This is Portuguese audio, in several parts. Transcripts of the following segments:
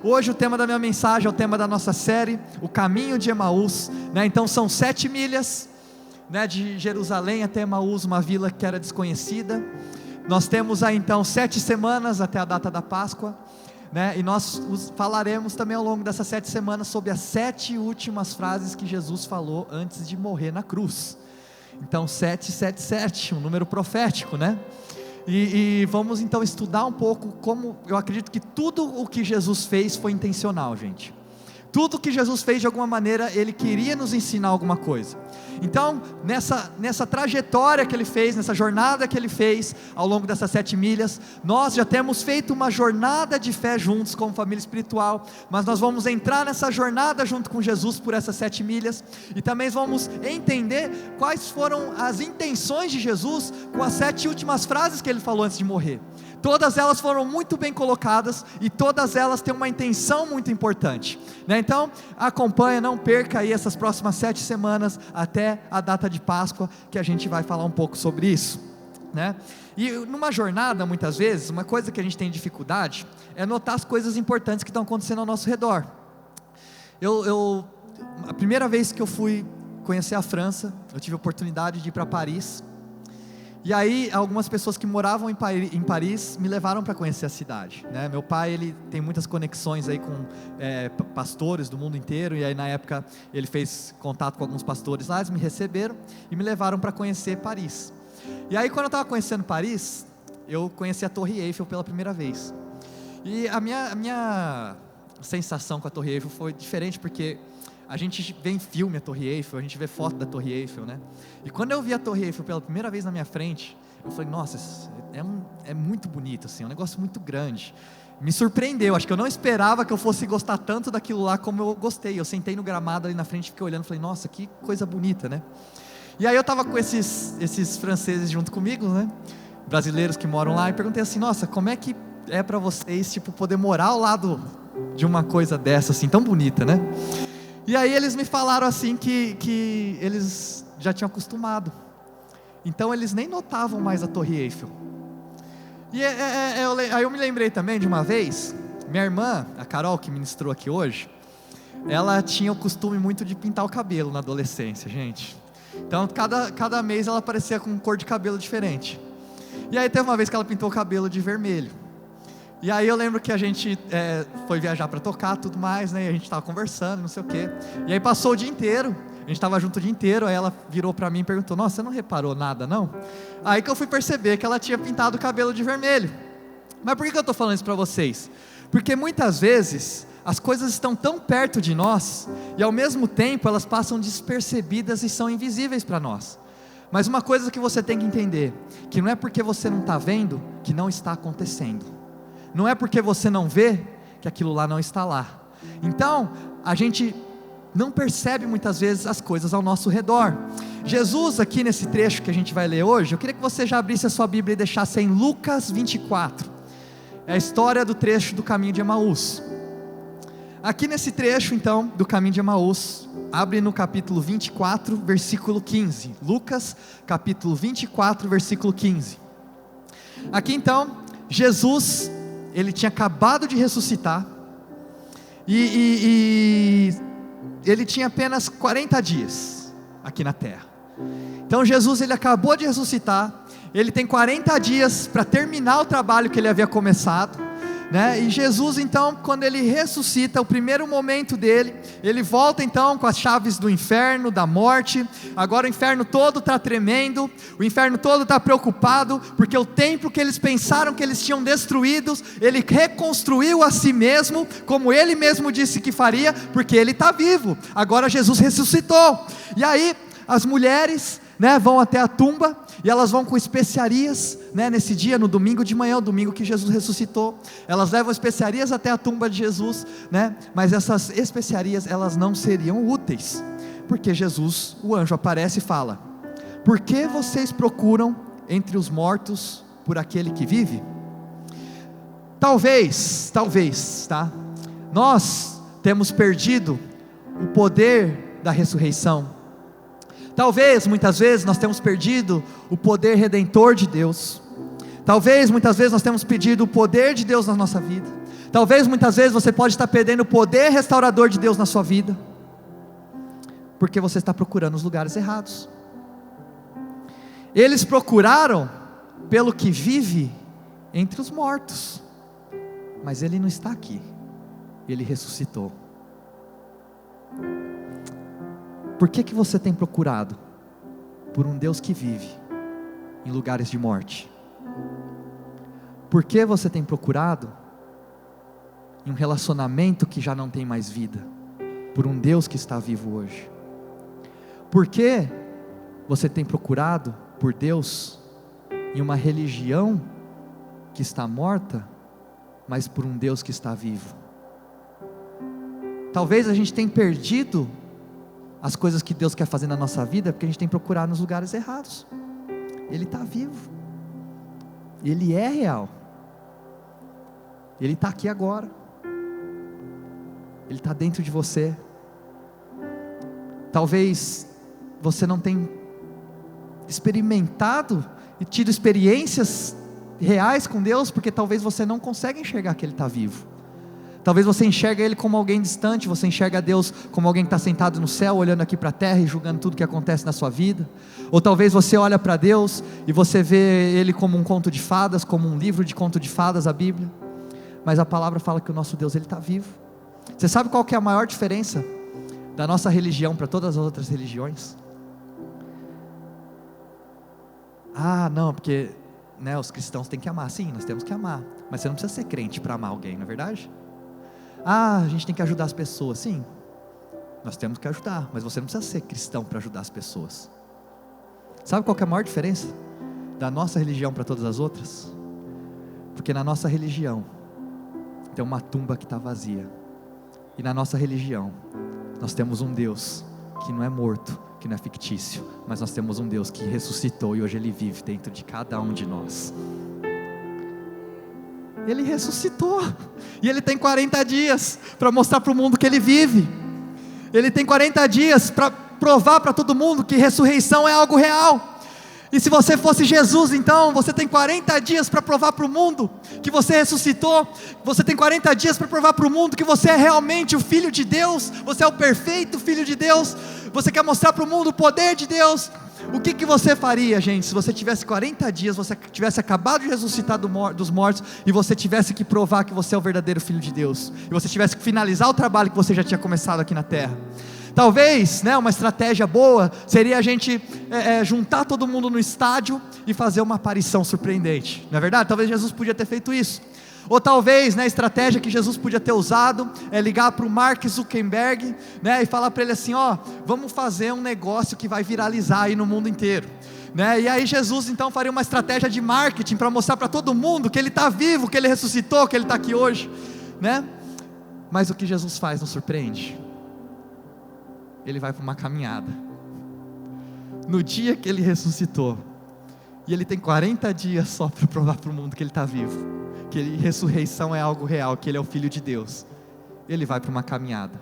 hoje o tema da minha mensagem é o tema da nossa série, o caminho de Emaús, né? Então são 7 milhas, né, de Jerusalém até Emaús, uma vila que era desconhecida. Nós temos aí então 7 semanas até a data da Páscoa, né? E nós falaremos também ao longo dessas 7 semanas sobre as 7 últimas frases que Jesus falou antes de morrer na cruz. Então 777, um número profético, né? E vamos então estudar um pouco como, eu acredito que tudo o que Jesus fez foi intencional, gente. Tudo que Jesus fez, de alguma maneira, Ele queria nos ensinar alguma coisa. Então, nessa trajetória que Ele fez, nessa jornada que Ele fez, ao longo dessas 7 milhas, nós já temos feito uma jornada de fé juntos, como família espiritual, mas nós vamos entrar nessa jornada junto com Jesus, por essas 7 milhas, e também vamos entender quais foram as intenções de Jesus, com as 7 últimas frases que Ele falou antes de morrer. Todas elas foram muito bem colocadas, e todas elas têm uma intenção muito importante, né? Então acompanha, não perca aí essas próximas 7 semanas, até a data de Páscoa, que a gente vai falar um pouco sobre isso, né? E numa jornada, muitas vezes, uma coisa que a gente tem dificuldade, é notar as coisas importantes que estão acontecendo ao nosso redor. A primeira vez que eu fui conhecer a França, eu tive a oportunidade de ir para Paris. E aí algumas pessoas que moravam em Paris me levaram para conhecer a cidade, né? Meu pai, ele tem muitas conexões aí com pastores do mundo inteiro, e aí na época ele fez contato com alguns pastores lá, eles me receberam e me levaram para conhecer Paris. E aí quando eu estava conhecendo Paris, eu conheci a Torre Eiffel pela primeira vez. E a minha sensação com a Torre Eiffel foi diferente, porque a gente vê em filme a Torre Eiffel, a gente vê foto da Torre Eiffel, né? E quando eu vi a Torre Eiffel pela primeira vez na minha frente, eu falei, nossa, é muito bonito, assim, é um negócio muito grande. Me surpreendeu, acho que eu não esperava que eu fosse gostar tanto daquilo lá como eu gostei. Eu sentei no gramado ali na frente, fiquei olhando, falei, nossa, que coisa bonita, né? E aí eu estava com esses franceses junto comigo, né? Brasileiros que moram lá, e perguntei assim, nossa, como é que é para vocês, tipo, poder morar ao lado de uma coisa dessa, assim, tão bonita, né? E aí eles me falaram assim que eles já tinham acostumado, então eles nem notavam mais a Torre Eiffel. E aí eu me lembrei também de uma vez, minha irmã, a Carol, que ministrou aqui hoje, ela tinha o costume muito de pintar o cabelo na adolescência, gente. Então cada mês ela aparecia com cor de cabelo diferente. E aí teve uma vez que ela pintou o cabelo de vermelho. E aí eu lembro que a gente foi viajar para tocar, tudo mais, né? E a gente estava conversando, não sei o quê. E aí passou o dia inteiro, a gente estava junto o dia inteiro. Aí ela virou para mim e perguntou, nossa, você não reparou nada não? Aí que eu fui perceber que ela tinha pintado o cabelo de vermelho. Mas por que eu estou falando isso para vocês? Porque muitas vezes as coisas estão tão perto de nós, e ao mesmo tempo elas passam despercebidas e são invisíveis para nós. Mas uma coisa que você tem que entender, que não é porque você não está vendo, que não está acontecendo. Não é porque você não vê, que aquilo lá não está lá. Então, a gente não percebe muitas vezes as coisas ao nosso redor. Jesus, aqui nesse trecho que a gente vai ler hoje, eu queria que você já abrisse a sua Bíblia e deixasse em Lucas 24. É a história do trecho do caminho de Emaús. Aqui nesse trecho então, do caminho de Emaús, abre no capítulo 24, versículo 15. Lucas, capítulo 24, versículo 15. Aqui então, Jesus, Ele tinha acabado de ressuscitar, e Ele tinha apenas 40 dias aqui na terra. Então Jesus, Ele acabou de ressuscitar, Ele tem 40 dias para terminar o trabalho que Ele havia começado, né? E Jesus então, quando Ele ressuscita, o primeiro momento dele, Ele volta então com as chaves do inferno, da morte. Agora o inferno todo está tremendo, o inferno todo está preocupado, porque o templo que eles pensaram que eles tinham destruído, Ele reconstruiu a si mesmo, como Ele mesmo disse que faria, porque Ele está vivo. Agora Jesus ressuscitou, e aí as mulheres, né, vão até a tumba, e elas vão com especiarias, né, nesse dia, no domingo de manhã, o domingo que Jesus ressuscitou. Elas levam especiarias até a tumba de Jesus, né, mas essas especiarias, elas não seriam úteis, porque Jesus, o anjo aparece e fala, por que vocês procuram entre os mortos por aquele que vive? Talvez, tá? Nós temos perdido o poder da ressurreição. Talvez, muitas vezes, nós temos perdido o poder redentor de Deus. Talvez, muitas vezes, nós temos perdido o poder de Deus na nossa vida. Talvez muitas vezes você pode estar perdendo o poder restaurador de Deus na sua vida, porque você está procurando os lugares errados. Eles procuraram pelo que vive entre os mortos, mas Ele não está aqui, Ele ressuscitou. Por que você tem procurado por um Deus que vive em lugares de morte? Por que você tem procurado em um relacionamento que já não tem mais vida, por um Deus que está vivo hoje? Por que você tem procurado por Deus em uma religião que está morta, mas por um Deus que está vivo? Talvez a gente tenha perdido as coisas que Deus quer fazer na nossa vida, porque a gente tem procurado nos lugares errados. Ele está vivo, Ele é real, Ele está aqui agora, Ele está dentro de você. Talvez você não tenha experimentado e tido experiências reais com Deus, porque talvez você não consegue enxergar que Ele está vivo. Talvez você enxergue Ele como alguém distante, você enxerga Deus como alguém que está sentado no céu, olhando aqui para a terra e julgando tudo que acontece na sua vida. Ou talvez você olha para Deus e você vê Ele como um conto de fadas, como um livro de conto de fadas, a Bíblia. Mas a palavra fala que o nosso Deus, Ele está vivo. Você sabe qual que é a maior diferença da nossa religião para todas as outras religiões? Não, porque os cristãos têm que amar. Sim, nós temos que amar, mas você não precisa ser crente para amar alguém, não é verdade? A gente tem que ajudar as pessoas. Sim, nós temos que ajudar, mas você não precisa ser cristão para ajudar as pessoas. Sabe qual que é a maior diferença da nossa religião para todas as outras? Porque na nossa religião tem uma tumba que está vazia, e na nossa religião nós temos um Deus que não é morto, que não é fictício, mas nós temos um Deus que ressuscitou e hoje Ele vive dentro de cada um de nós. Ele ressuscitou, e Ele tem 40 dias para mostrar para o mundo que Ele vive. Ele tem 40 dias para provar para todo mundo que ressurreição é algo real. E se você fosse Jesus, então você tem 40 dias para provar para o mundo que você ressuscitou. Você tem 40 dias para provar para o mundo que você é realmente o Filho de Deus. Você é o perfeito Filho de Deus. Você quer mostrar para o mundo o poder de Deus. O que você faria, gente, se você tivesse 40 dias, você tivesse acabado de ressuscitar dos mortos, e você tivesse que provar que você é o verdadeiro Filho de Deus, e você tivesse que finalizar o trabalho que você já tinha começado aqui na terra? Talvez, uma estratégia boa seria a gente juntar todo mundo no estádio e fazer uma aparição surpreendente, não é verdade? Talvez Jesus podia ter feito isso. Ou talvez, a estratégia que Jesus podia ter usado é ligar para o Mark Zuckerberg, e falar para ele assim: vamos fazer um negócio que vai viralizar aí no mundo inteiro, E aí Jesus então faria uma estratégia de marketing para mostrar para todo mundo que Ele está vivo, que Ele ressuscitou, que Ele está aqui hoje, Mas o que Jesus faz nos surpreende. Ele vai para uma caminhada, no dia que Ele ressuscitou, e Ele tem 40 dias só para provar para o mundo que Ele está vivo, que ressurreição é algo real, que Ele é o Filho de Deus. Ele vai para uma caminhada,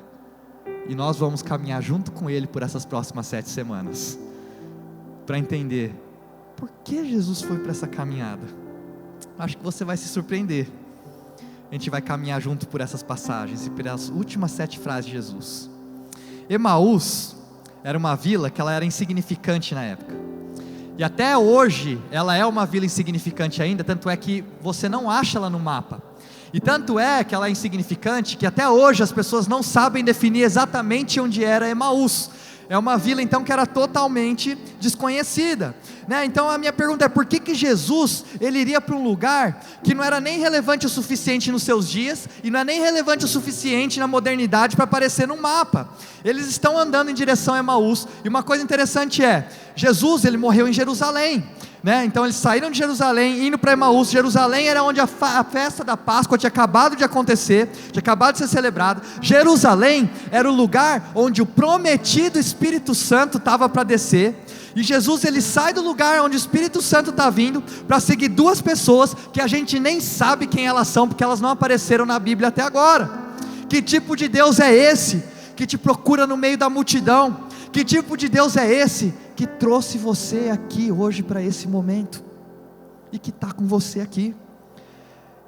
e nós vamos caminhar junto com Ele por essas próximas 7 semanas, para entender, por que Jesus foi para essa caminhada? Acho que você vai se surpreender. A gente vai caminhar junto por essas passagens, e pelas últimas 7 frases de Jesus. Emaús era uma vila que ela era insignificante na época, e até hoje ela é uma vila insignificante ainda, tanto é que você não acha ela no mapa, e tanto é que ela é insignificante, que até hoje as pessoas não sabem definir exatamente onde era Emaús. É uma vila então que era totalmente desconhecida, Então a minha pergunta é: por que Jesus, Ele iria para um lugar que não era nem relevante o suficiente nos seus dias, e não é nem relevante o suficiente na modernidade para aparecer no mapa? Eles estão andando em direção a Emaús, e uma coisa interessante é, Jesus, Ele morreu em Jerusalém, Então eles saíram de Jerusalém, indo para Emaús. Jerusalém era onde a festa da Páscoa tinha acabado de acontecer, tinha acabado de ser celebrada. Jerusalém era o lugar onde o prometido Espírito Santo estava para descer, e Jesus, Ele sai do lugar onde o Espírito Santo está vindo, para seguir 2 pessoas, que a gente nem sabe quem elas são, porque elas não apareceram na Bíblia até agora. Que tipo de Deus é esse, que te procura no meio da multidão? Que tipo de Deus é esse, que trouxe você aqui hoje para esse momento, e que está com você aqui?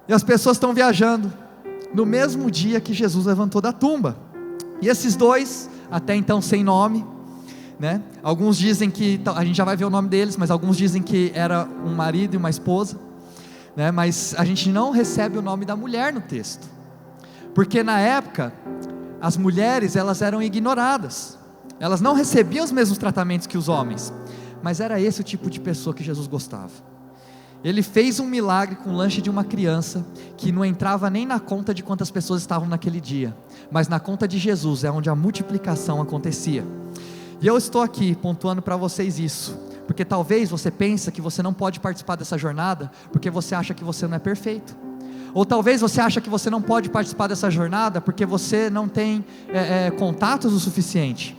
E as pessoas estão viajando, no mesmo dia que Jesus levantou da tumba. E esses dois, até então sem nome, né? Alguns dizem que, a gente já vai ver o nome deles, mas alguns dizem que era um marido e uma esposa, né? Mas a gente não recebe o nome da mulher no texto, porque na época, as mulheres, elas eram ignoradas, elas não recebiam os mesmos tratamentos que os homens, mas era esse o tipo de pessoa que Jesus gostava. Ele fez um milagre com o lanche de uma criança, que não entrava nem na conta de quantas pessoas estavam naquele dia, mas na conta de Jesus, é onde a multiplicação acontecia. E eu estou aqui pontuando para vocês isso, porque talvez você pense que você não pode participar dessa jornada, porque você acha que você não é perfeito, ou talvez você acha que você não pode participar dessa jornada, porque você não tem contatos o suficiente,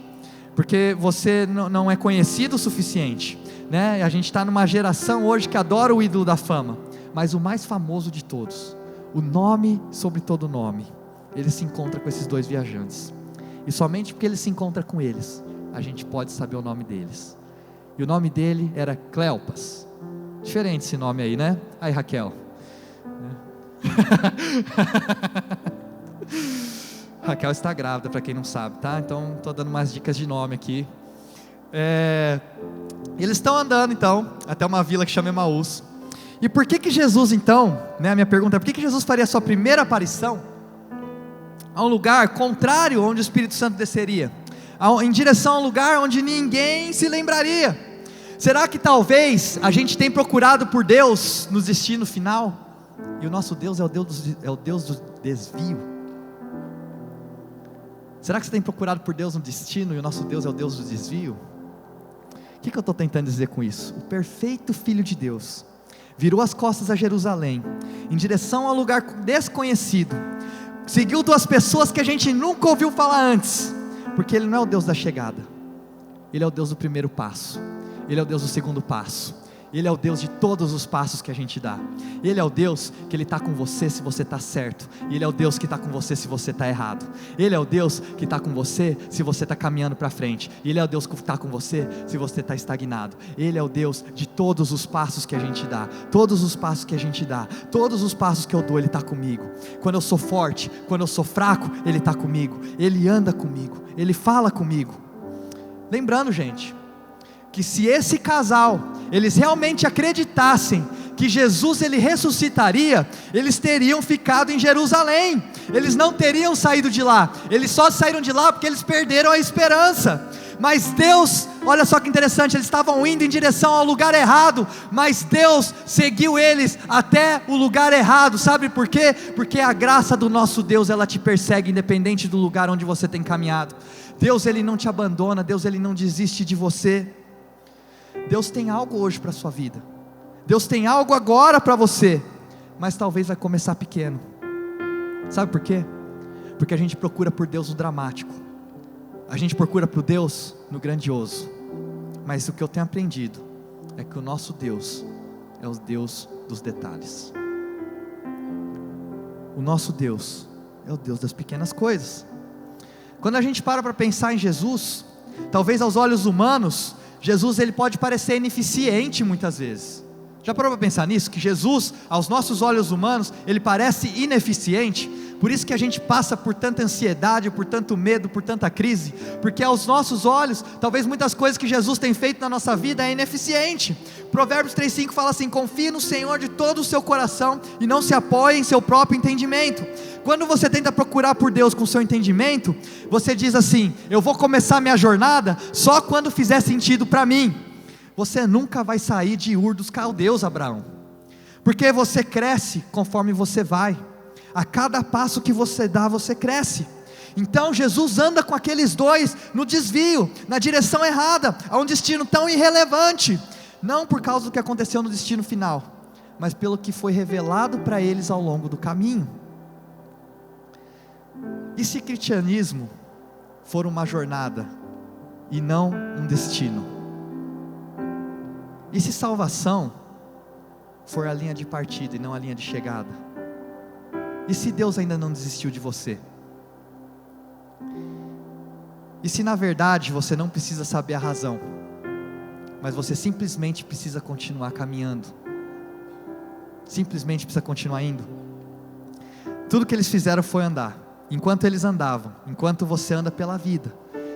porque você não é conhecido o suficiente, né? A gente está numa geração hoje que adora o ídolo da fama, mas o mais famoso de todos, o nome sobre todo nome, ele se encontra com esses dois viajantes, e somente porque ele se encontra com eles, a gente pode saber o nome deles. E o nome dele era Cleopas. Diferente esse nome aí, né? Aí, Raquel. Raquel está grávida, para quem não sabe, tá? Então estou dando umas dicas de nome aqui. Eles estão andando então até uma vila que chama Emaús. E por que Jesus então, né, a minha pergunta é, por que Jesus faria a sua primeira aparição a um lugar contrário onde o Espírito Santo desceria, em direção a um lugar onde ninguém se lembraria? Será que talvez a gente tenha procurado por Deus no destino final, e o nosso Deus é o Deus do desvio? Será que você tem procurado por Deus no destino, e o nosso Deus é o Deus do desvio? O que eu estou tentando dizer com isso? O perfeito Filho de Deus virou as costas a Jerusalém, em direção a um lugar desconhecido, seguiu duas pessoas que a gente nunca ouviu falar antes, porque Ele não é o Deus da chegada, Ele é o Deus do primeiro passo, Ele é o Deus do segundo passo, Ele é o Deus de todos os passos que a gente dá. Ele é o Deus que Ele está com você se você está certo, e Ele é o Deus que está com você se você está errado. Ele é o Deus que está com você se você está caminhando para frente, e Ele é o Deus que está com você se você está estagnado. Ele é o Deus de todos os passos que a gente dá, todos os passos que a gente dá, todos os passos que eu dou, Ele está comigo. Quando eu sou forte, quando eu sou fraco, Ele está comigo, Ele anda comigo, Ele fala comigo. Lembrando, gente, que se esse casal, eles realmente acreditassem que Jesus ele ressuscitaria, eles teriam ficado em Jerusalém, eles não teriam saído de lá, eles só saíram de lá porque eles perderam a esperança. Mas Deus, olha só que interessante, eles estavam indo em direção ao lugar errado, mas Deus seguiu eles até o lugar errado. Sabe por quê? Porque a graça do nosso Deus, ela te persegue independente do lugar onde você tem caminhado. Deus ele não te abandona, Deus ele não desiste de você. Deus tem algo hoje para a sua vida, Deus tem algo agora para você, mas talvez vai começar pequeno. Sabe por quê? Porque a gente procura por Deus no dramático, a gente procura por Deus no grandioso, mas o que eu tenho aprendido é que o nosso Deus é o Deus dos detalhes. O nosso Deus é o Deus das pequenas coisas. Quando a gente para pensar em Jesus, talvez aos olhos humanos, Jesus ele pode parecer ineficiente muitas vezes. Já parou para pensar nisso? Que Jesus, aos nossos olhos humanos, ele parece ineficiente. Por isso que a gente passa por tanta ansiedade, por tanto medo, por tanta crise, porque aos nossos olhos, talvez muitas coisas que Jesus tem feito na nossa vida é ineficiente. Provérbios 3,5 fala assim: confie no Senhor de todo o seu coração e não se apoie em seu próprio entendimento. Quando você tenta procurar por Deus com o seu entendimento, você diz assim: eu vou começar minha jornada só quando fizer sentido para mim. Você nunca vai sair de Ur dos Caldeus, Abraão, porque você cresce conforme você vai. A cada passo que você dá, você cresce. Então Jesus anda com aqueles dois no desvio, na direção errada, a um destino tão irrelevante, não por causa do que aconteceu no destino final, mas pelo que foi revelado para eles ao longo do caminho. E se cristianismo for uma jornada e não um destino? E se salvação for a linha de partida e não a linha de chegada? E se Deus ainda não desistiu de você? E se na verdade você não precisa saber a razão, mas você simplesmente precisa continuar caminhando, simplesmente precisa continuar indo? Tudo que eles fizeram foi andar. Enquanto eles andavam, enquanto você anda pela vida,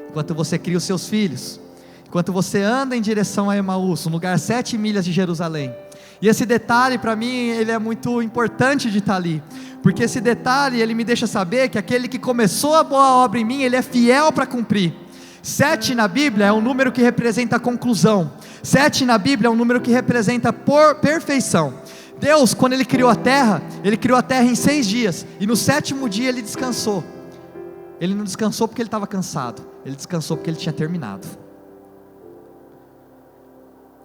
enquanto você cria os seus filhos, enquanto você anda em direção a Emaús, um lugar 7 milhas de Jerusalém. E esse detalhe para mim, ele é muito importante de estar ali, porque esse detalhe, ele me deixa saber que aquele que começou a boa obra em mim, ele é fiel para cumprir. 7 na Bíblia é um número que representa a conclusão. 7 na Bíblia é um número que representa perfeição. Deus, quando Ele criou a terra em 6 dias, e no 7º dia Ele descansou. Ele não descansou porque Ele estava cansado, Ele descansou porque Ele tinha terminado.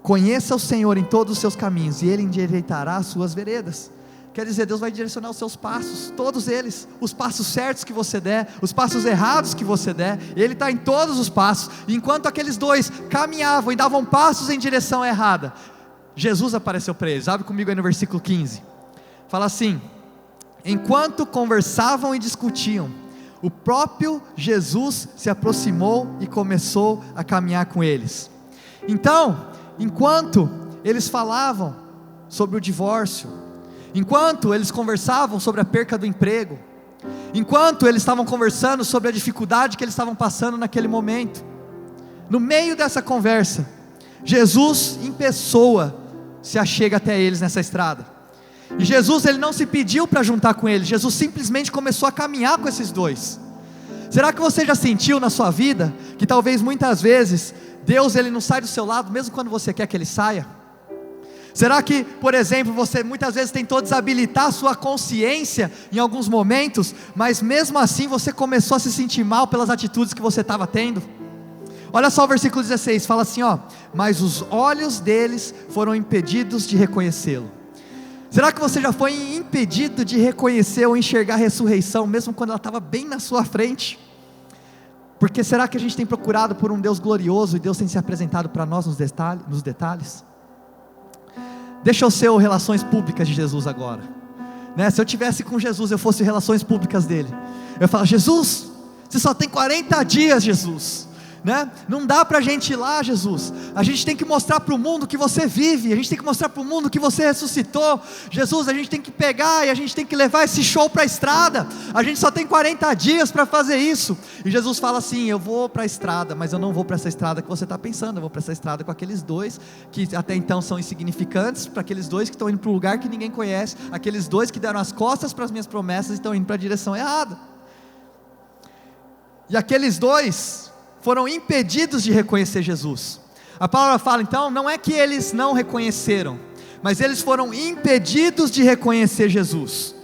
Conheça o Senhor em todos os seus caminhos, e Ele endireitará as suas veredas. Quer dizer, Deus vai direcionar os seus passos, todos eles, os passos certos que você der, os passos errados que você der, Ele está em todos os passos. E enquanto aqueles dois caminhavam e davam passos em direção errada, Jesus apareceu para eles. Abre comigo aí no versículo 15, fala assim: enquanto conversavam e discutiam, o próprio Jesus se aproximou e começou a caminhar com eles. Então, enquanto eles falavam sobre o divórcio, enquanto eles conversavam sobre a perca do emprego, enquanto eles estavam conversando sobre a dificuldade que eles estavam passando naquele momento, no meio dessa conversa, Jesus em pessoa se achega até eles nessa estrada. E Jesus, ele não se pediu para juntar com eles, Jesus simplesmente começou a caminhar com esses dois. Será que você já sentiu na sua vida que talvez muitas vezes Deus, ele não sai do seu lado mesmo quando você quer que ele saia? Será que, por exemplo, você muitas vezes tentou desabilitar a sua consciência em alguns momentos, mas mesmo assim você começou a se sentir mal pelas atitudes que você estava tendo? Olha só o versículo 16, fala assim, mas os olhos deles foram impedidos de reconhecê-lo. Será que você já foi impedido de reconhecer ou enxergar a ressurreição, mesmo quando ela estava bem na sua frente? Porque será que a gente tem procurado por um Deus glorioso, e Deus tem se apresentado para nós nos detalhes? Deixa eu ser o relações públicas de Jesus agora, né? Se eu tivesse com Jesus, eu fosse relações públicas dele, eu ia falar: Jesus, você só tem 40 dias, Jesus, né? Não dá para a gente ir lá, Jesus. A gente tem que mostrar para o mundo que você vive, a gente tem que mostrar para o mundo que você ressuscitou. Jesus, a gente tem que pegar e a gente tem que levar esse show para a estrada. A gente só tem 40 dias para fazer isso. E Jesus fala assim: eu vou para a estrada, mas eu não vou para essa estrada que você está pensando. Eu vou para essa estrada com aqueles dois que até então são insignificantes, para aqueles dois que estão indo para um lugar que ninguém conhece, aqueles dois que deram as costas para as minhas promessas e estão indo para a direção errada. E aqueles dois foram impedidos de reconhecer Jesus. A palavra fala então, não é que eles não reconheceram, mas eles foram impedidos de reconhecer Jesus.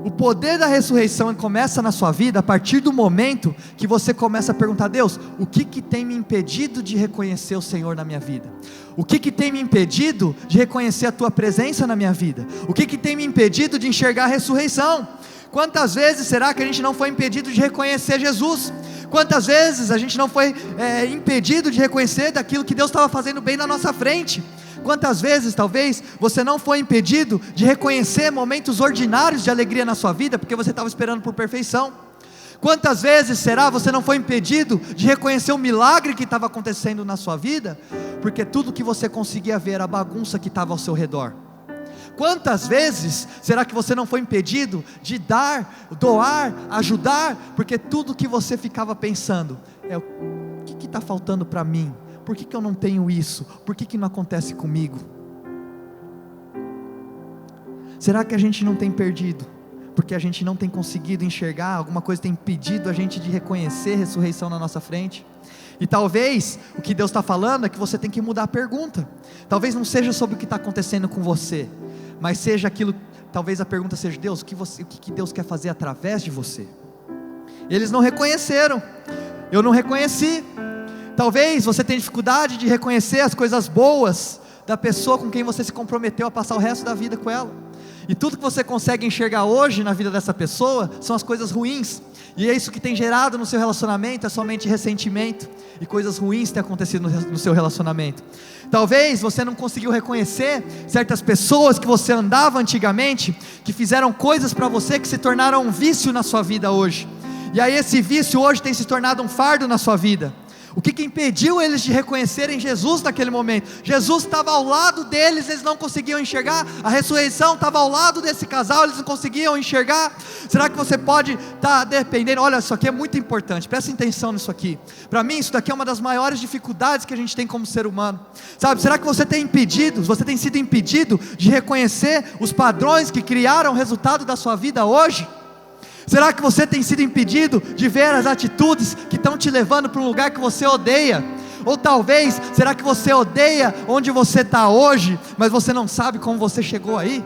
O poder da ressurreição começa na sua vida a partir do momento que você começa a perguntar: Deus, o que tem me impedido de reconhecer o Senhor na minha vida? O que tem me impedido de reconhecer a Tua presença na minha vida? O que tem me impedido de enxergar a ressurreição? Quantas vezes será que a gente não foi impedido de reconhecer Jesus? Quantas vezes a gente não foi impedido de reconhecer daquilo que Deus estava fazendo bem na nossa frente? Quantas vezes talvez você não foi impedido de reconhecer momentos ordinários de alegria na sua vida, porque você estava esperando por perfeição? Quantas vezes será você não foi impedido de reconhecer o milagre que estava acontecendo na sua vida, porque tudo que você conseguia ver era a bagunça que estava ao seu redor? Quantas vezes será que você não foi impedido de dar, doar, ajudar, porque tudo que você ficava pensando é: o que está faltando para mim? Por que eu não tenho isso? Por que não acontece comigo? Será que a gente não tem perdido, porque a gente não tem conseguido enxergar, alguma coisa tem impedido a gente de reconhecer a ressurreição na nossa frente? E talvez o que Deus está falando é que você tem que mudar a pergunta. Talvez não seja sobre o que está acontecendo com você, mas seja aquilo, talvez a pergunta seja: Deus, o que Deus quer fazer através de você? Eles não reconheceram, eu não reconheci. Talvez você tenha dificuldade de reconhecer as coisas boas da pessoa com quem você se comprometeu a passar o resto da vida com ela, e tudo que você consegue enxergar hoje na vida dessa pessoa são as coisas ruins, e é isso que tem gerado no seu relacionamento, é somente ressentimento, e coisas ruins têm acontecido no seu relacionamento. Talvez você não conseguiu reconhecer certas pessoas que você andava antigamente, que fizeram coisas para você que se tornaram um vício na sua vida hoje, e aí esse vício hoje tem se tornado um fardo na sua vida. O que impediu eles de reconhecerem Jesus naquele momento? Jesus estava ao lado deles, eles não conseguiam enxergar. A ressurreição estava ao lado desse casal, eles não conseguiam enxergar. Será que você pode estar dependendo? Olha, isso aqui é muito importante, presta atenção nisso aqui. Para mim isso daqui é uma das maiores dificuldades que a gente tem como ser humano, sabe? Será que você tem sido impedido de reconhecer os padrões que criaram o resultado da sua vida hoje? Será que você tem sido impedido de ver as atitudes que estão te levando para um lugar que você odeia? Ou talvez, será que você odeia onde você está hoje, mas você não sabe como você chegou aí?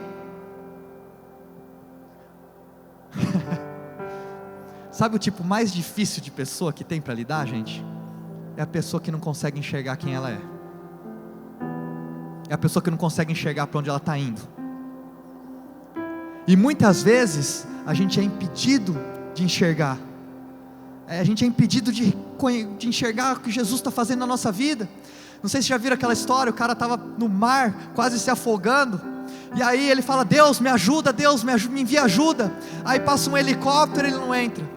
Sabe o tipo mais difícil de pessoa que tem para lidar, gente? É a pessoa que não consegue enxergar quem ela é. É a pessoa que não consegue enxergar para onde ela está indo. E muitas vezes a gente é impedido de enxergar. A gente é impedido de enxergar o que Jesus está fazendo na nossa vida. Não sei se já viram aquela história, o cara estava no mar, quase se afogando. E aí ele fala: Deus me ajuda, me envia ajuda. Aí passa um helicóptero, ele não entra.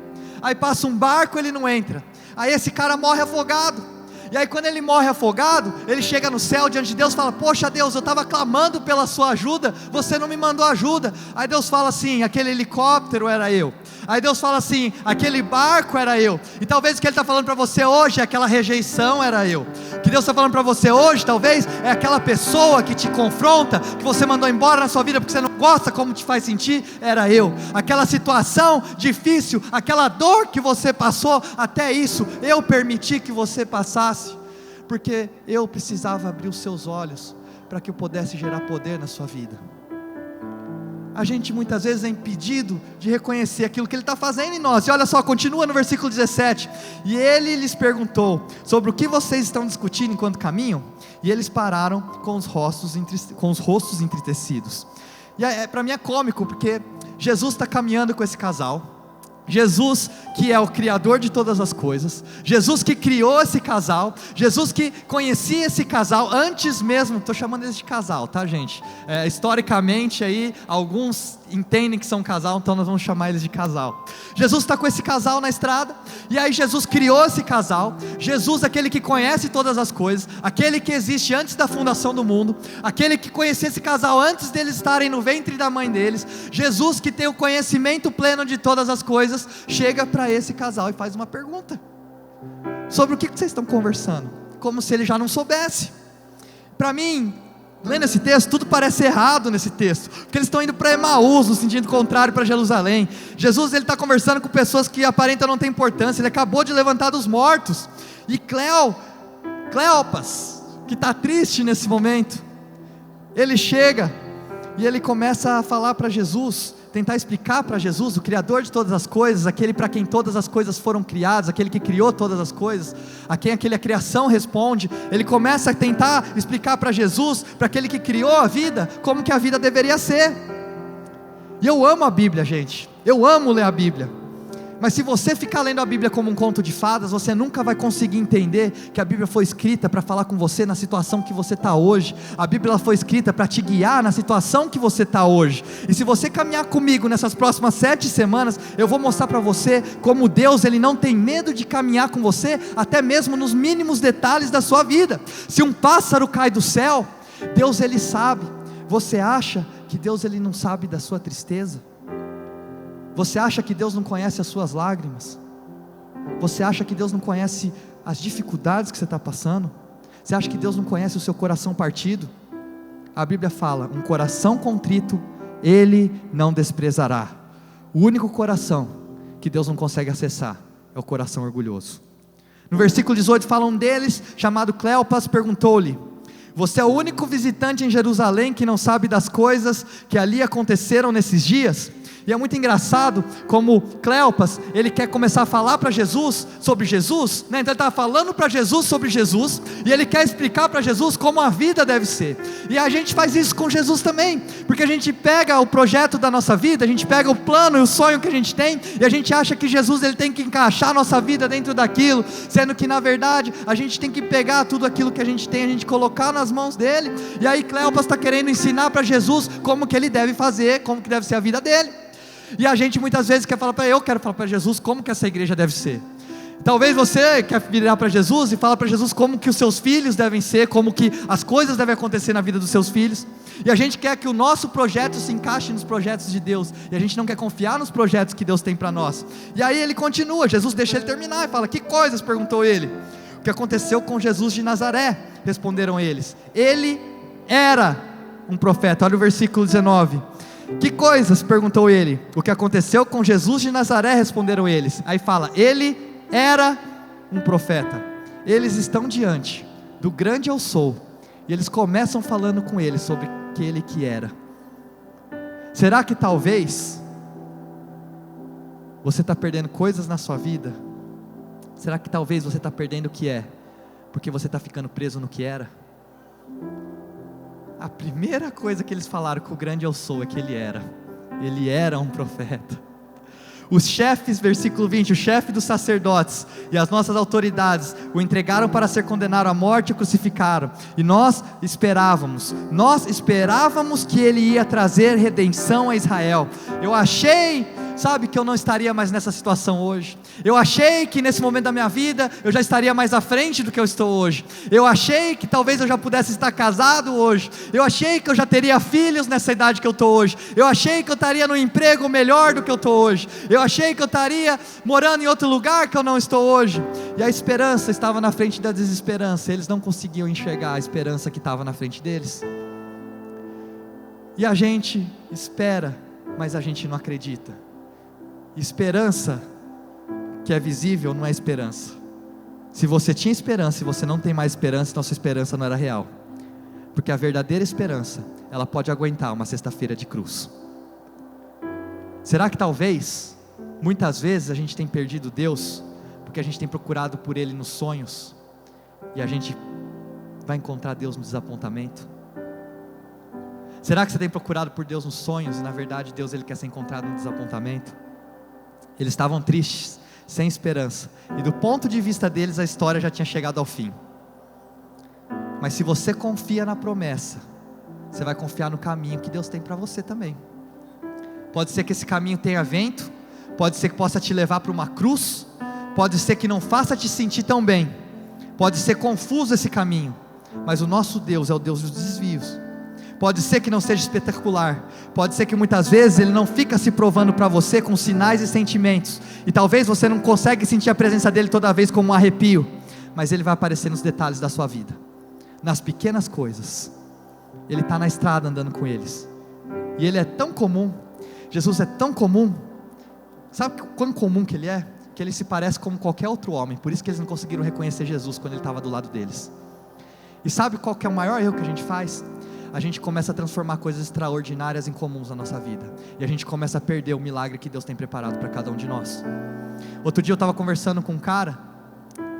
Aí passa um barco, ele não entra. Aí esse cara morre afogado. E aí quando ele morre afogado, ele chega no céu diante de Deus e fala: poxa Deus, eu estava clamando pela sua ajuda, você não me mandou ajuda. Aí Deus fala assim: aquele helicóptero era eu. Aí Deus fala assim: aquele barco era eu. E talvez o que Ele está falando para você hoje é: aquela rejeição era eu. O que Deus está falando para você hoje talvez é aquela pessoa que te confronta, que você mandou embora na sua vida porque você não gosta como te faz sentir, era eu. Aquela situação difícil, aquela dor que você passou, até isso eu permiti que você passasse, porque eu precisava abrir os seus olhos para que eu pudesse gerar poder na sua vida. A gente muitas vezes é impedido de reconhecer aquilo que Ele está fazendo em nós. E olha só, continua no versículo 17: e Ele lhes perguntou: sobre o que vocês estão discutindo enquanto caminham? E eles pararam com os rostos entristecidos. E para mim é cômico, porque Jesus está caminhando com esse casal. Jesus que é o Criador de todas as coisas, Jesus que criou esse casal, Jesus que conhecia esse casal antes mesmo, estou chamando eles de casal, tá gente? Historicamente aí, alguns entendem que são casal, então nós vamos chamar eles de casal. Jesus está com esse casal na estrada, e aí Jesus criou esse casal. Jesus, aquele que conhece todas as coisas, aquele que existe antes da fundação do mundo, aquele que conhecia esse casal antes deles estarem no ventre da mãe deles, Jesus que tem o conhecimento pleno de todas as coisas, chega para esse casal e faz uma pergunta: sobre o que vocês estão conversando? Como se ele já não soubesse. Para mim, lendo esse texto, tudo parece errado nesse texto, porque eles estão indo para Emaús, no sentido contrário para Jerusalém. Jesus, ele está conversando com pessoas que aparentam não ter importância. Ele acabou de levantar dos mortos. E Cleopas, que está triste nesse momento, ele chega e ele começa a falar para Jesus, tentar explicar para Jesus, o Criador de todas as coisas, aquele para quem todas as coisas foram criadas, aquele que criou todas as coisas, a quem a criação responde. Ele começa a tentar explicar para Jesus, para aquele que criou a vida, como que a vida deveria ser. E eu amo a Bíblia, gente, eu amo ler a Bíblia, mas se você ficar lendo a Bíblia como um conto de fadas, você nunca vai conseguir entender que a Bíblia foi escrita para falar com você na situação que você está hoje. A Bíblia foi escrita para te guiar na situação que você está hoje. E se você caminhar comigo nessas próximas 7 semanas, eu vou mostrar para você como Deus, Ele não tem medo de caminhar com você, até mesmo nos mínimos detalhes da sua vida. Se um pássaro cai do céu, Deus, Ele sabe. Você acha que Deus, Ele não sabe da sua tristeza? Você acha que Deus não conhece as suas lágrimas? Você acha que Deus não conhece as dificuldades que você está passando? Você acha que Deus não conhece o seu coração partido? A Bíblia fala: um coração contrito Ele não desprezará. O único coração que Deus não consegue acessar é o coração orgulhoso. No versículo 18 fala: um deles, chamado Cleopas, perguntou-lhe: você é o único visitante em Jerusalém que não sabe das coisas que ali aconteceram nesses dias? E é muito engraçado como Cleopas, ele quer começar a falar para Jesus sobre Jesus, né? Então ele estava falando para Jesus sobre Jesus, e ele quer explicar para Jesus como a vida deve ser. E a gente faz isso com Jesus também, porque a gente pega o projeto da nossa vida, a gente pega o plano e o sonho que a gente tem, e a gente acha que Jesus, ele tem que encaixar a nossa vida dentro daquilo, sendo que na verdade a gente tem que pegar tudo aquilo que a gente tem, a gente colocar nas mãos dele. E aí Cleopas está querendo ensinar para Jesus como que ele deve fazer, como que deve ser a vida dele. E a gente muitas vezes quer falar para Jesus como que essa igreja deve ser. Talvez você quer virar para Jesus e falar para Jesus como que os seus filhos devem ser, como que as coisas devem acontecer na vida dos seus filhos, e a gente quer que o nosso projeto se encaixe nos projetos de Deus, e a gente não quer confiar nos projetos que Deus tem para nós. E aí ele continua, Jesus deixa ele terminar e fala: que coisas? Perguntou ele. O que aconteceu com Jesus de Nazaré? Responderam eles. Ele era um profeta. Olha o versículo 19. Que coisas? Perguntou ele. O que aconteceu com Jesus de Nazaré? Responderam eles. Aí fala: ele era um profeta. Eles estão diante do grande eu sou, e eles começam falando com ele sobre aquele que era. Será que talvez você está perdendo coisas na sua vida? Será que talvez você está perdendo o que é, porque você está ficando preso no que era? A primeira coisa que eles falaram com o grande eu sou é que ele era um profeta. Os chefes, versículo 20, o chefe dos sacerdotes e as nossas autoridades o entregaram para ser condenado à morte e crucificaram, e nós esperávamos que ele ia trazer redenção a Israel. Eu achei, sabe, que eu não estaria mais nessa situação hoje. Eu achei que nesse momento da minha vida eu já estaria mais à frente do que eu estou hoje. Eu achei que talvez eu já pudesse estar casado hoje. Eu achei que eu já teria filhos nessa idade que eu estou hoje. Eu achei que eu estaria no emprego melhor do que eu estou hoje. Eu achei que eu estaria morando em outro lugar que eu não estou hoje. E a esperança estava na frente da desesperança. Eles não conseguiam enxergar a esperança que estava na frente deles. E a gente espera, mas a gente não acredita. Esperança que é visível não é esperança. Se você tinha esperança e você não tem mais esperança, então sua esperança não era real. Porque a verdadeira esperança, ela pode aguentar uma sexta-feira de cruz. Será que talvez, muitas vezes a gente tem perdido Deus, porque a gente tem procurado por Ele nos sonhos, e a gente vai encontrar Deus no desapontamento? Será que você tem procurado por Deus nos sonhos, e na verdade Deus Ele quer ser encontrado no desapontamento? Eles estavam tristes, sem esperança, e do ponto de vista deles a história já tinha chegado ao fim. Mas se você confia na promessa, você vai confiar no caminho que Deus tem para você também. Pode ser que esse caminho tenha vento, pode ser que possa te levar para uma cruz, pode ser que não faça te sentir tão bem, pode ser confuso esse caminho, mas o nosso Deus é o Deus dos desvios. Pode ser que não seja espetacular, pode ser que muitas vezes Ele não fica se provando para você com sinais e sentimentos, e talvez você não consegue sentir a presença dEle toda vez como um arrepio, mas Ele vai aparecer nos detalhes da sua vida, nas pequenas coisas. Ele está na estrada andando com eles, e Ele é tão comum, Jesus é tão comum. Sabe quão comum que Ele é? Que Ele se parece como qualquer outro homem, por isso que eles não conseguiram reconhecer Jesus quando Ele estava do lado deles. E sabe qual que é o maior erro que a gente faz? A gente começa a transformar coisas extraordinárias em comuns na nossa vida, e a gente começa a perder o milagre que Deus tem preparado para cada um de nós. Outro dia eu estava conversando com um cara,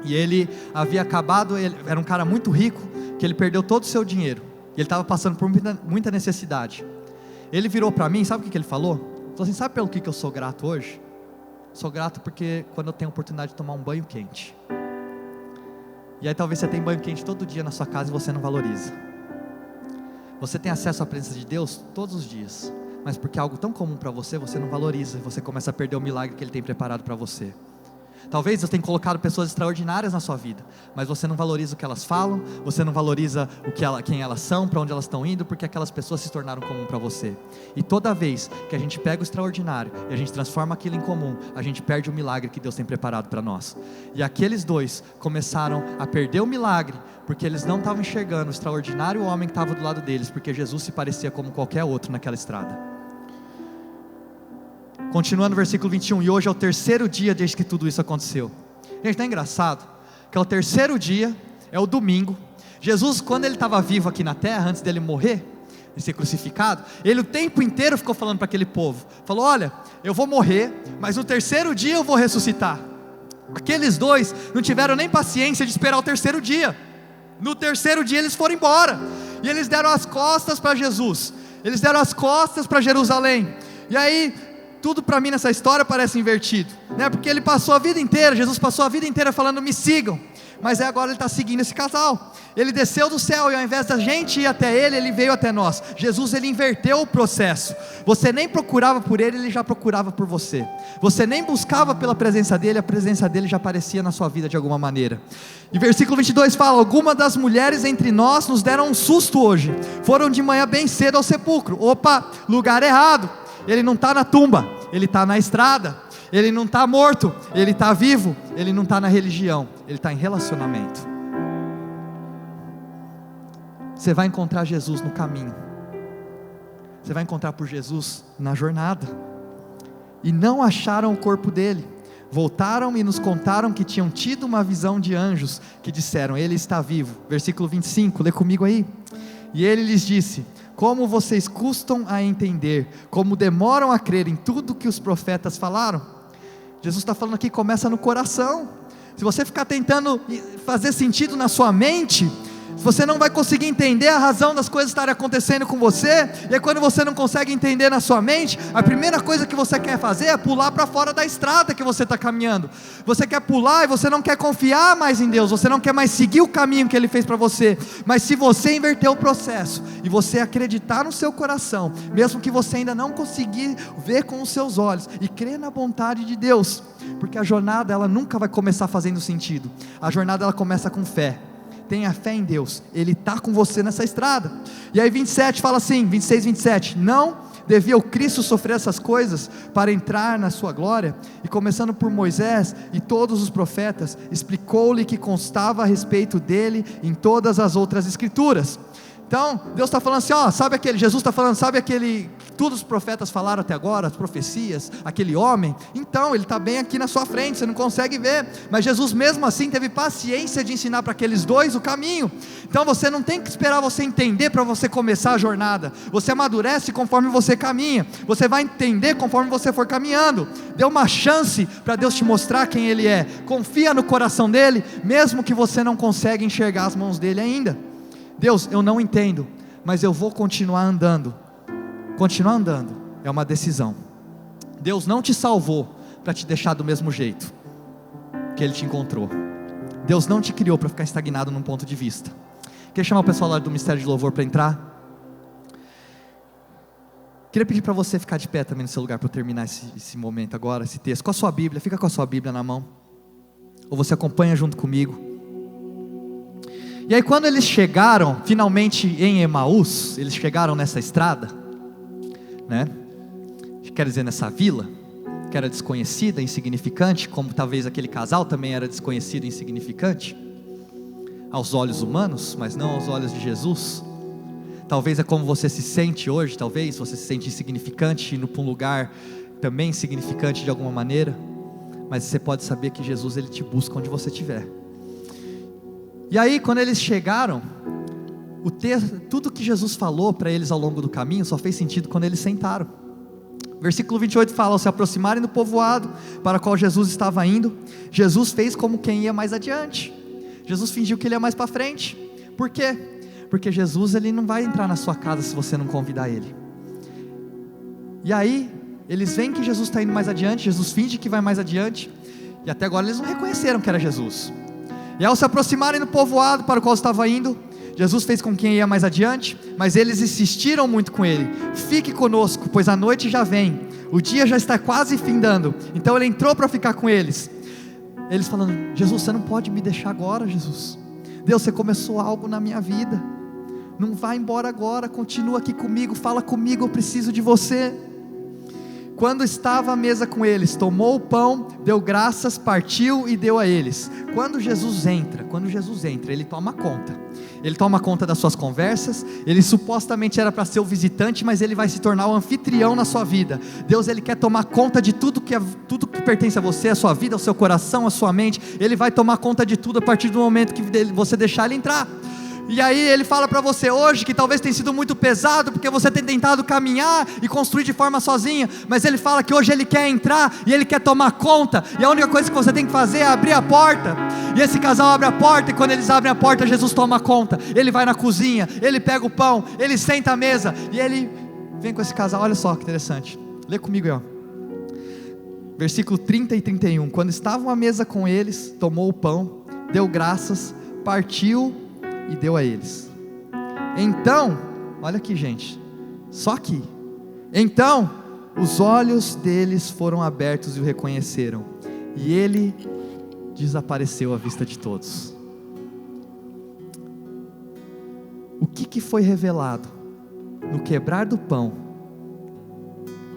e ele havia acabado, ele era um cara muito rico, que ele perdeu todo o seu dinheiro, e ele estava passando por muita necessidade. Ele virou para mim, sabe o que ele falou? Ele falou assim: sabe pelo que eu sou grato hoje? Sou grato porque quando eu tenho a oportunidade de tomar um banho quente. E aí talvez você tenha banho quente todo dia na sua casa e você não valoriza. Você tem acesso à presença de Deus todos os dias, mas porque é algo tão comum para você, você não valoriza, e você começa a perder o milagre que Ele tem preparado para você. Talvez Deus tenha colocado pessoas extraordinárias na sua vida, mas você não valoriza o que elas falam, você não valoriza quem elas são, para onde elas estão indo, porque aquelas pessoas se tornaram comum para você. E toda vez que a gente pega o extraordinário e a gente transforma aquilo em comum, a gente perde o milagre que Deus tem preparado para nós. E aqueles dois começaram a perder o milagre, porque eles não estavam enxergando o extraordinário homem que estava do lado deles, porque Jesus se parecia como qualquer outro naquela estrada. Continuando no versículo 21, e hoje é o terceiro dia desde que tudo isso aconteceu. Gente, não é engraçado? Que é o terceiro dia, é o domingo. Jesus, quando Ele estava vivo aqui na terra, antes dele morrer e ser crucificado, Ele o tempo inteiro ficou falando para aquele povo, falou: olha, eu vou morrer, mas no terceiro dia eu vou ressuscitar. Aqueles dois não tiveram nem paciência de esperar o terceiro dia. No terceiro dia eles foram embora, e eles deram as costas para Jesus, eles deram as costas para Jerusalém. E aí, tudo para mim nessa história parece invertido, né? Porque Jesus passou a vida inteira falando: me sigam, mas agora ele está seguindo esse casal. Ele desceu do céu e ao invés da gente ir até ele, ele veio até nós. Jesus, ele inverteu o processo. Você nem procurava por ele, ele já procurava por você. Você nem buscava pela presença dele, a presença dele já aparecia na sua vida de alguma maneira. E versículo 22 fala: algumas das mulheres entre nós nos deram um susto hoje, foram de manhã bem cedo ao sepulcro. Opa, lugar errado. Ele não está na tumba, ele está na estrada. Ele não está morto, ele está vivo. Ele não está na religião, ele está em relacionamento. Você vai encontrar Jesus no caminho, você vai encontrar por Jesus na jornada. E não acharam o corpo dele, voltaram e nos contaram que tinham tido uma visão de anjos, que disseram: ele está vivo. Versículo 25, lê comigo aí. E ele lhes disse: como vocês custam a entender, como demoram a crer em tudo que os profetas falaram. Jesus está falando aqui, começa no coração. Se você ficar tentando fazer sentido na sua mente, você não vai conseguir entender a razão das coisas estarem acontecendo com você. E aí quando você não consegue entender na sua mente, a primeira coisa que você quer fazer é pular para fora da estrada que você está caminhando. Você quer pular e você não quer confiar mais em Deus, você não quer mais seguir o caminho que Ele fez para você. Mas se você inverter o processo, e você acreditar no seu coração, mesmo que você ainda não conseguir ver com os seus olhos, e crer na vontade de Deus, porque a jornada ela nunca vai começar fazendo sentido, a jornada ela começa com fé. Tenha fé em Deus, Ele está com você nessa estrada. E aí 27 fala assim, 26, 27, não devia o Cristo sofrer essas coisas para entrar na sua glória? E começando por Moisés e todos os profetas, explicou-lhe que constava a respeito dele em todas as outras escrituras. Então, Deus está falando assim, sabe aquele, Jesus está falando, sabe aquele, todos os profetas falaram até agora, as profecias, aquele homem, então, ele está bem aqui na sua frente, você não consegue ver, mas Jesus mesmo assim teve paciência de ensinar para aqueles dois o caminho. Então você não tem que esperar você entender para você começar a jornada, você amadurece conforme você caminha, você vai entender conforme você for caminhando. Dê uma chance para Deus te mostrar quem Ele é, confia no coração dEle, mesmo que você não consiga enxergar as mãos dEle ainda. Deus, eu não entendo, mas eu vou continuar andando. Continuar andando é uma decisão. Deus não te salvou para te deixar do mesmo jeito que Ele te encontrou. Deus não te criou para ficar estagnado num ponto de vista. Queria chamar o pessoal lá do Ministério de Louvor para entrar. Queria pedir para você ficar de pé também no seu lugar para eu terminar esse momento agora, esse texto. Com a sua Bíblia, fica com a sua Bíblia na mão, ou você acompanha junto comigo. E aí quando eles chegaram finalmente em Emaús, eles chegaram nessa estrada, né? Quer dizer, nessa vila, que era desconhecida, insignificante, como talvez aquele casal também era desconhecido e insignificante, aos olhos humanos, mas não aos olhos de Jesus. Talvez é como você se sente hoje, talvez você se sente insignificante, indo para um lugar também insignificante de alguma maneira, mas você pode saber que Jesus, Ele te busca onde você estiver. E aí quando eles chegaram, o texto, tudo que Jesus falou para eles ao longo do caminho, só fez sentido quando eles sentaram. Versículo 28 fala: ao se aproximarem do povoado para o qual Jesus estava indo, Jesus fez como quem ia mais adiante. Jesus fingiu que Ele ia mais para frente. Por quê? Porque Jesus, Ele não vai entrar na sua casa se você não convidar Ele. E aí, eles veem que Jesus está indo mais adiante, Jesus finge que vai mais adiante, e até agora eles não reconheceram que era Jesus. E ao se aproximarem do povoado para o qual estava indo, Jesus fez com quem ia mais adiante, mas eles insistiram muito com Ele: fique conosco, pois a noite já vem, o dia já está quase findando. Então Ele entrou para ficar com eles. Eles falando: Jesus, você não pode me deixar agora, Jesus. Deus, você começou algo na minha vida, não vai embora agora, continua aqui comigo, fala comigo, eu preciso de você. Quando estava à mesa com eles, tomou o pão, deu graças, partiu e deu a eles. Quando Jesus entra, Ele toma conta. Ele toma conta das suas conversas. Ele supostamente era para ser o visitante, mas Ele vai se tornar o anfitrião na sua vida. Deus, Ele quer tomar conta de tudo que pertence a você, a sua vida, ao seu coração, a sua mente. Ele vai tomar conta de tudo a partir do momento que você deixar Ele entrar. E aí Ele fala para você hoje, que talvez tenha sido muito pesado, porque você tem tentado caminhar e construir de forma sozinha, mas Ele fala que hoje Ele quer entrar, e Ele quer tomar conta, e a única coisa que você tem que fazer é abrir a porta. E esse casal abre a porta, e quando eles abrem a porta, Jesus toma conta. Ele vai na cozinha, Ele pega o pão, Ele senta à mesa, e Ele vem com esse casal. Olha só que interessante, lê comigo aí, versículo 30 e 31, quando estavam à mesa com eles, tomou o pão, deu graças, partiu e deu a eles. Então, olha aqui, gente, só aqui. Então, os olhos deles foram abertos e o reconheceram, e ele desapareceu à vista de todos. O que foi revelado no quebrar do pão,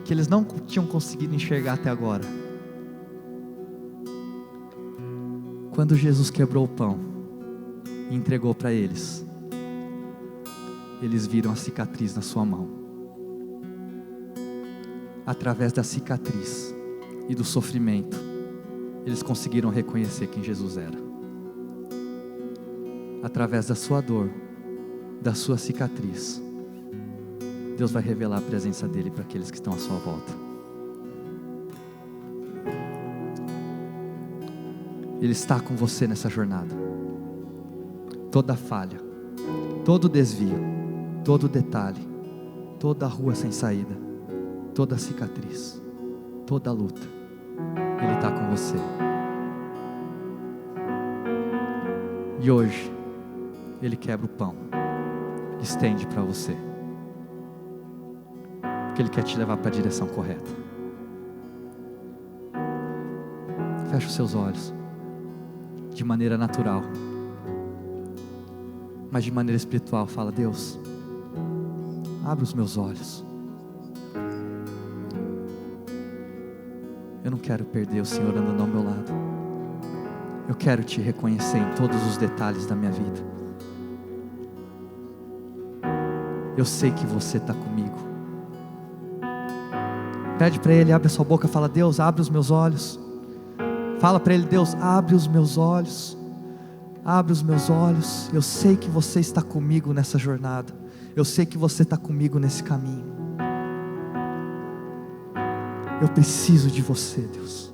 que eles não tinham conseguido enxergar até agora? Quando Jesus quebrou o pão e entregou para eles, eles viram a cicatriz na sua mão. Através da cicatriz e do sofrimento, eles conseguiram reconhecer quem Jesus era. Através da sua dor, da sua cicatriz, Deus vai revelar a presença dele para aqueles que estão à sua volta. Ele está com você nessa jornada. Toda falha, todo desvio, todo detalhe, toda rua sem saída, toda cicatriz, toda luta, Ele está com você. E hoje Ele quebra o pão, estende para você, porque Ele quer te levar para a direção correta. Feche os seus olhos, de maneira natural, mas de maneira espiritual. Fala: Deus, abre os meus olhos. Eu não quero perder o Senhor andando ao meu lado. Eu quero te reconhecer em todos os detalhes da minha vida. Eu sei que você está comigo. Pede para Ele, abre a sua boca, fala: Deus, abre os meus olhos. Fala para Ele: Deus, abre os meus olhos. Abre os meus olhos. Eu sei que você está comigo nessa jornada. Eu sei que você está comigo nesse caminho. Eu preciso de você, Deus.